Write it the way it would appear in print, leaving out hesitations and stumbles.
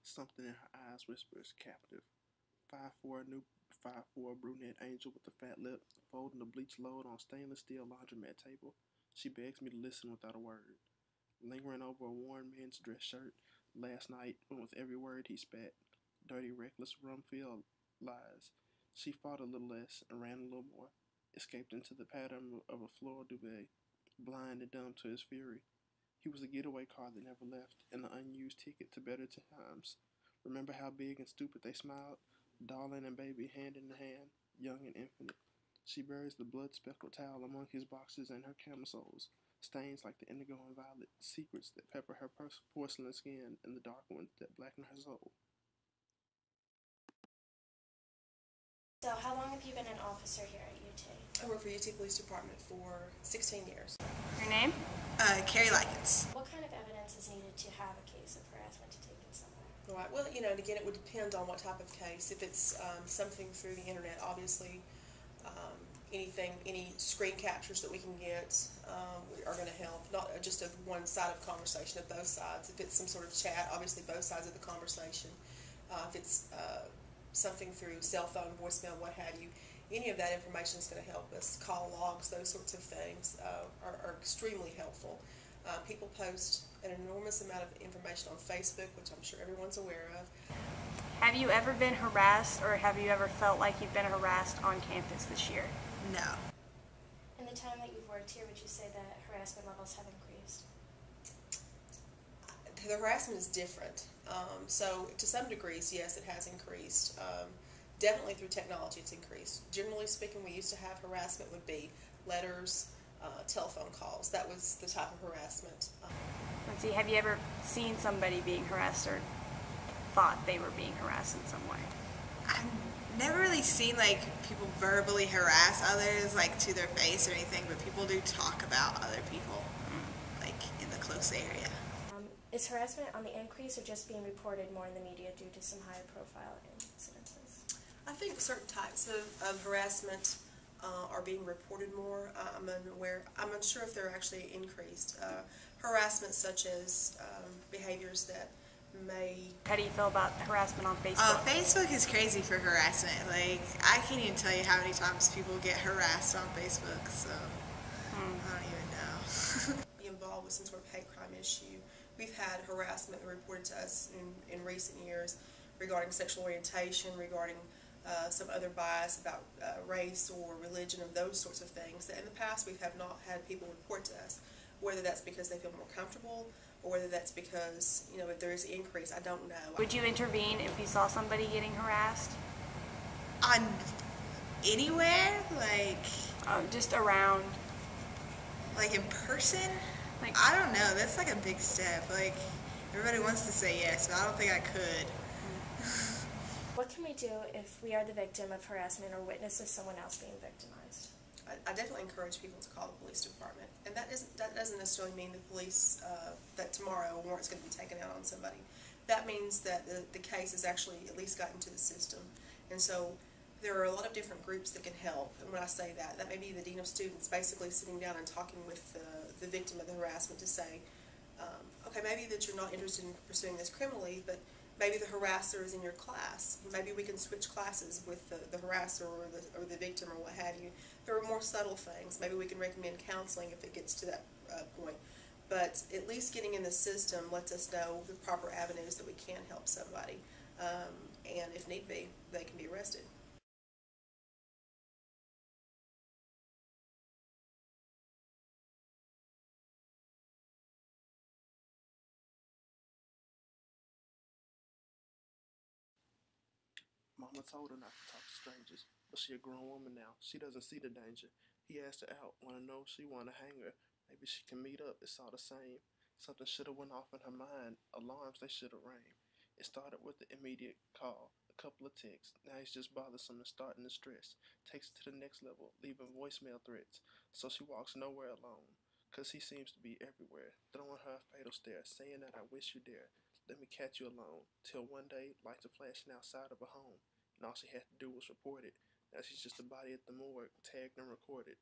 Something in her eyes whispers, captive. 5'4", new 5'4" brunette angel with a fat lip, folding a bleach load on stainless steel laundromat table. She begs me to listen without a word. Lingering over a worn men's dress shirt, last night, and with every word he spat, dirty, reckless, rum-filled lies. She fought a little less and ran a little more, escaped into the pattern of a floral duvet, blind and dumb to his fury. He was a getaway car that never left, and an unused ticket to better times. Remember how big and stupid they smiled? Darling and baby hand in hand, young and infinite. She buries the blood-speckled towel among his boxes and her camisoles, stains like the indigo and violet, secrets that pepper her porcelain skin and the dark ones that blacken her soul. So how long have you been an officer here at UT? I work for UT Police Department for 16 years. Your name? Carrie Likens. What kind of evidence is needed to have a case of harassment to take it somewhere? Right. Well, you know, and again, it would depend on what type of case. If it's something through the internet, obviously, any screen captures that we can get are going to help. Not just of one side of conversation, of both sides. If it's some sort of chat, obviously both sides of the conversation. If it's something through cell phone, voicemail, what have you, any of that information is going to help us. Call logs, those sorts of things are extremely helpful. People post an enormous amount of information on Facebook, which I'm sure everyone's aware of. Have you ever been harassed, or have you ever felt like you've been harassed on campus this year? No. In the time that you've worked here, would you say that harassment levels have increased? The harassment is different. So to some degrees, yes, it has increased. Definitely through technology it's increased. Generally speaking, we used to have harassment would be letters, telephone calls. That was the type of harassment. Let's see, have you ever seen somebody being harassed or thought they were being harassed in some way? I've never really seen like people verbally harass others like to their face or anything, but people do talk about other people like in the close area. Is harassment on the increase or just being reported more in the media due to some higher profile incidences? I think certain types of harassment are being reported more. I'm unsure if they're actually increased. Harassment such as behaviors that may... How do you feel about harassment on Facebook? Facebook is crazy for harassment. Like, I can't even tell you how many times people get harassed on Facebook, so I don't even know. Be involved with some sort of hate crime issue. We've had harassment reported to us in recent years regarding sexual orientation, regarding some other bias about race or religion and those sorts of things that in the past we have not had people report to us. Whether that's because they feel more comfortable or whether that's because, you know, if there is an increase, I don't know. Would you intervene if you saw somebody getting harassed? On anywhere? Like... just around? Like in person? Like, I don't know. That's like a big step. Like, everybody wants to say yes, but I don't think I could. What can we do if we are the victim of harassment or witnesses someone else being victimized? I definitely encourage people to call the police department, and that doesn't necessarily mean the police that tomorrow a warrant's going to be taken out on somebody. That means that the case has actually at least gotten to the system, and so there are a lot of different groups that can help. And when I say that, that may be the dean of students basically sitting down and talking with the victim of the harassment to say, okay, maybe that you're not interested in pursuing this criminally, but maybe the harasser is in your class. Maybe we can switch classes with the harasser or the victim or what have you. There are more subtle things. Maybe we can recommend counseling if it gets to that point. But at least getting in the system lets us know the proper avenues that we can help somebody. And if need be, they can be arrested. Mama told her not to talk to strangers, but she a grown woman now. She doesn't see the danger. He asked her out, wanna know if she wanna hang her. Maybe she can meet up, it's all the same. Something should have went off in her mind, alarms they should have rang. It started with the immediate call, a couple of texts. Now he's just bothersome and starting to stress. Takes it to the next level, leaving voicemail threats. So she walks nowhere alone, 'cause he seems to be everywhere, throwing her a fatal stare, saying that I wish you dare. Let me catch you alone. Till one day, lights are flashing outside of her home, and all she had to do was report it. Now she's just a body at the morgue, tagged and recorded.